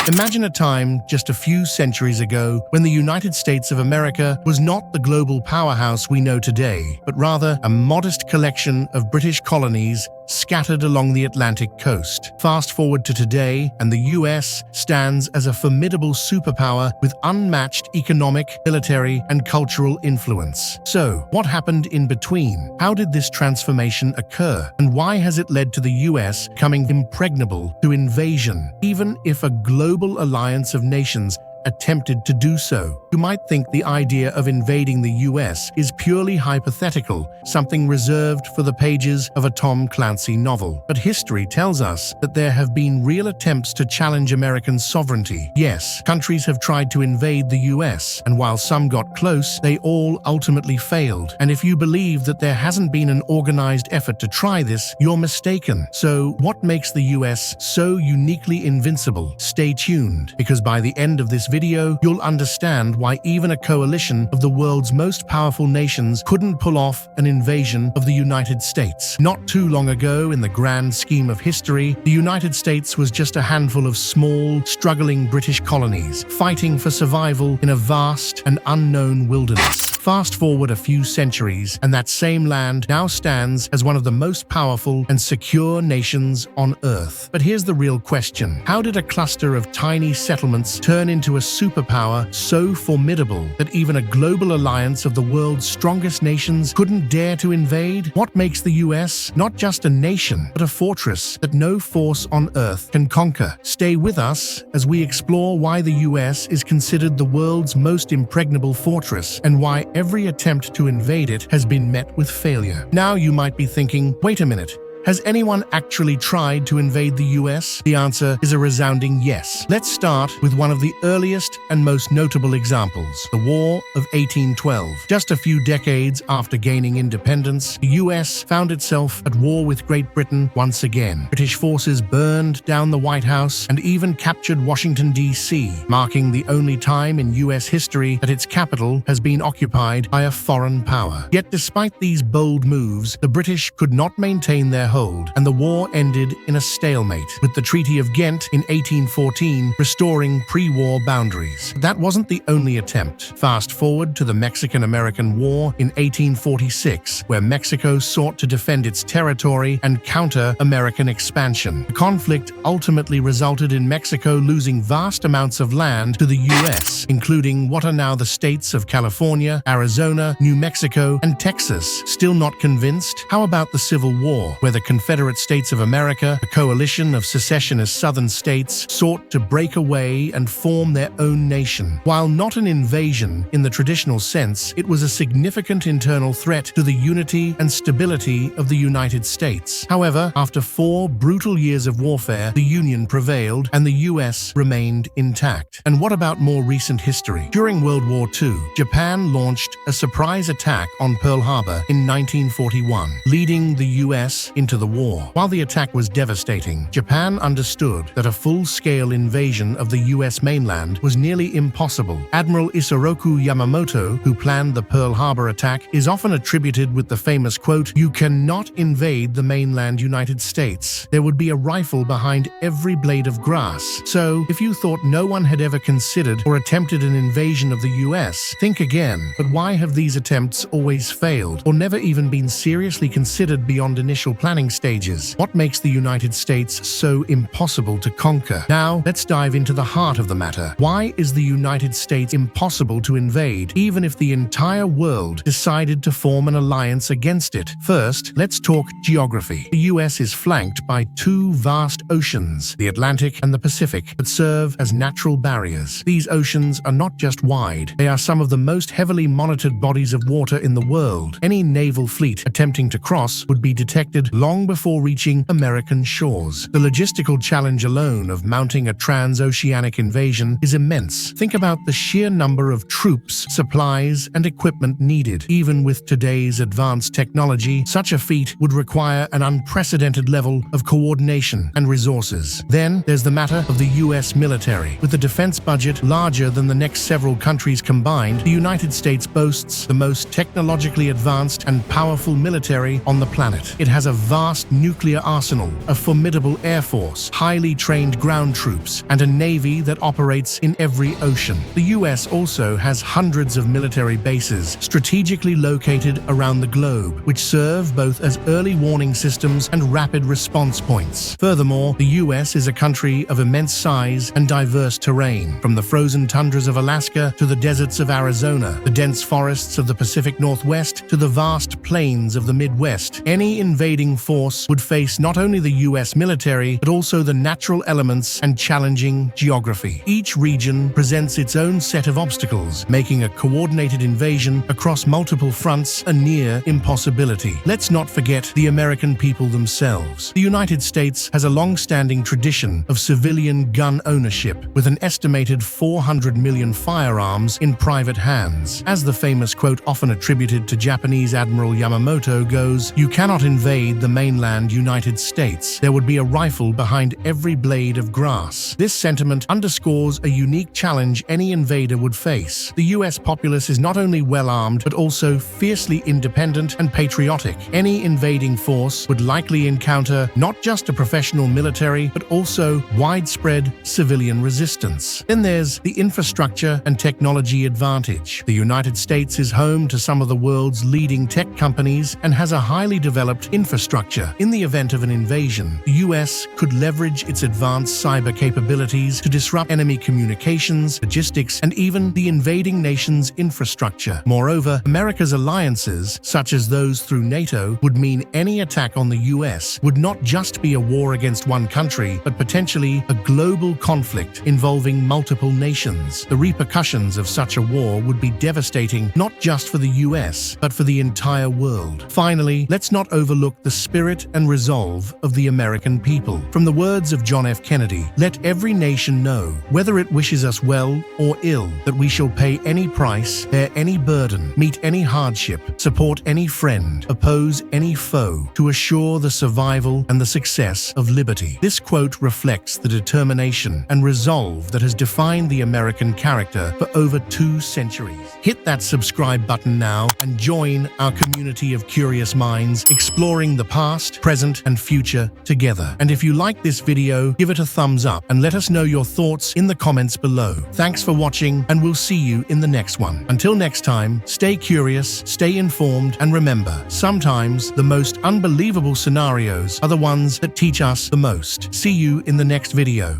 Imagine a time just a few centuries ago when the United States of America was not the global powerhouse we know today, but rather a modest collection of British colonies scattered along the Atlantic coast. Fast forward to today, and the US stands as a formidable superpower with unmatched economic, military, and cultural influence. So, what happened in between? How did this transformation occur? And why has it led to the US becoming impregnable to invasion, even if a global alliance of nations attempted to do so? You might think the idea of invading the US is purely hypothetical, something reserved for the pages of a Tom Clancy novel. But history tells us that there have been real attempts to challenge American sovereignty. Yes, countries have tried to invade the US, and while some got close, they all ultimately failed. And if you believe that there hasn't been an organized effort to try this, you're mistaken. So, what makes the US so uniquely invincible? Stay tuned, because by the end of this video, you'll understand why even a coalition of the world's most powerful nations couldn't pull off an invasion of the United States. Not too long ago, in the grand scheme of history, the United States was just a handful of small, struggling British colonies, fighting for survival in a vast and unknown wilderness. Fast forward a few centuries, and that same land now stands as one of the most powerful and secure nations on Earth. But here's the real question. How did a cluster of tiny settlements turn into a superpower so formidable that even a global alliance of the world's strongest nations couldn't dare to invade? What makes the US not just a nation, but a fortress that no force on Earth can conquer? Stay with us as we explore why the US is considered the world's most impregnable fortress and why every attempt to invade it has been met with failure. Now you might be thinking, wait a minute. Has anyone actually tried to invade the US? The answer is a resounding yes. Let's start with one of the earliest and most notable examples, the War of 1812. Just a few decades after gaining independence, the US found itself at war with Great Britain once again. British forces burned down the White House and even captured Washington, D.C., marking the only time in US history that its capital has been occupied by a foreign power. Yet despite these bold moves, the British could not maintain their hold, and the war ended in a stalemate, with the Treaty of Ghent in 1814 restoring pre-war boundaries. That wasn't the only attempt. Fast forward to the Mexican-American War in 1846, where Mexico sought to defend its territory and counter American expansion. The conflict ultimately resulted in Mexico losing vast amounts of land to the US, including what are now the states of California, Arizona, New Mexico, and Texas. Still not convinced? How about the Civil War, where the Confederate States of America, a coalition of secessionist southern states, sought to break away and form their own nation? While not an invasion in the traditional sense, it was a significant internal threat to the unity and stability of the United States. However, after 4 brutal years of warfare, the Union prevailed and the US remained intact. And what about more recent history? During World War II, Japan launched a surprise attack on Pearl Harbor in 1941, leading the US into the war. While the attack was devastating, Japan understood that a full-scale invasion of the US mainland was nearly impossible. Admiral Isoroku Yamamoto, who planned the Pearl Harbor attack, is often attributed with the famous quote, "You cannot invade the mainland United States. There would be a rifle behind every blade of grass." So, if you thought no one had ever considered or attempted an invasion of the US, think again. But why have these attempts always failed, or never even been seriously considered beyond initial planning stages? What makes the United States so impossible to conquer? Now, let's dive into the heart of the matter. Why is the United States impossible to invade, even if the entire world decided to form an alliance against it? First, let's talk geography. The US is flanked by 2 vast oceans, the Atlantic and the Pacific, that serve as natural barriers. These oceans are not just wide, they are some of the most heavily monitored bodies of water in the world. Any naval fleet attempting to cross would be detected long before reaching American shores. The logistical challenge alone of mounting a transoceanic invasion is immense. Think about the sheer number of troops, supplies, and equipment needed. Even with today's advanced technology, such a feat would require an unprecedented level of coordination and resources. Then, there's the matter of the US military. With the defense budget larger than the next several countries combined, the United States boasts the most technologically advanced and powerful military on the planet. It has a vast vast nuclear arsenal, a formidable air force, highly trained ground troops, and a navy that operates in every ocean. The US also has hundreds of military bases strategically located around the globe, which serve both as early warning systems and rapid response points. Furthermore, the US is a country of immense size and diverse terrain, from the frozen tundras of Alaska to the deserts of Arizona, the dense forests of the Pacific Northwest to the vast plains of the Midwest. Any invading force would face not only the US military, but also the natural elements and challenging geography. Each region presents its own set of obstacles, making a coordinated invasion across multiple fronts a near impossibility. Let's not forget the American people themselves. The United States has a long-standing tradition of civilian gun ownership, with an estimated 400 million firearms in private hands. As the famous quote often attributed to Japanese Admiral Yamamoto goes, "You cannot invade the mainland United States. There would be a rifle behind every blade of grass." This sentiment underscores a unique challenge any invader would face. The US populace is not only well-armed, but also fiercely independent and patriotic. Any invading force would likely encounter not just a professional military, but also widespread civilian resistance. Then there's the infrastructure and technology advantage. The United States is home to some of the world's leading tech companies and has a highly developed infrastructure. In the event of an invasion, the US could leverage its advanced cyber capabilities to disrupt enemy communications, logistics, and even the invading nation's infrastructure. Moreover, America's alliances, such as those through NATO, would mean any attack on the US would not just be a war against one country, but potentially a global conflict involving multiple nations. The repercussions of such a war would be devastating not just for the US, but for the entire world. Finally, let's not overlook the spirit and resolve of the American people. From the words of John F. Kennedy, "Let every nation know, whether it wishes us well or ill, that we shall pay any price, bear any burden, meet any hardship, support any friend, oppose any foe, to assure the survival and the success of liberty." This quote reflects the determination and resolve that has defined the American character for over 2 centuries. Hit that subscribe button now and join our community of curious minds exploring the past, present, and future together. And if you like this video, give it a thumbs up and let us know your thoughts in the comments below. Thanks for watching, and we'll see you in the next one. Until next time, stay curious, stay informed, and remember, sometimes the most unbelievable scenarios are the ones that teach us the most. See you in the next video.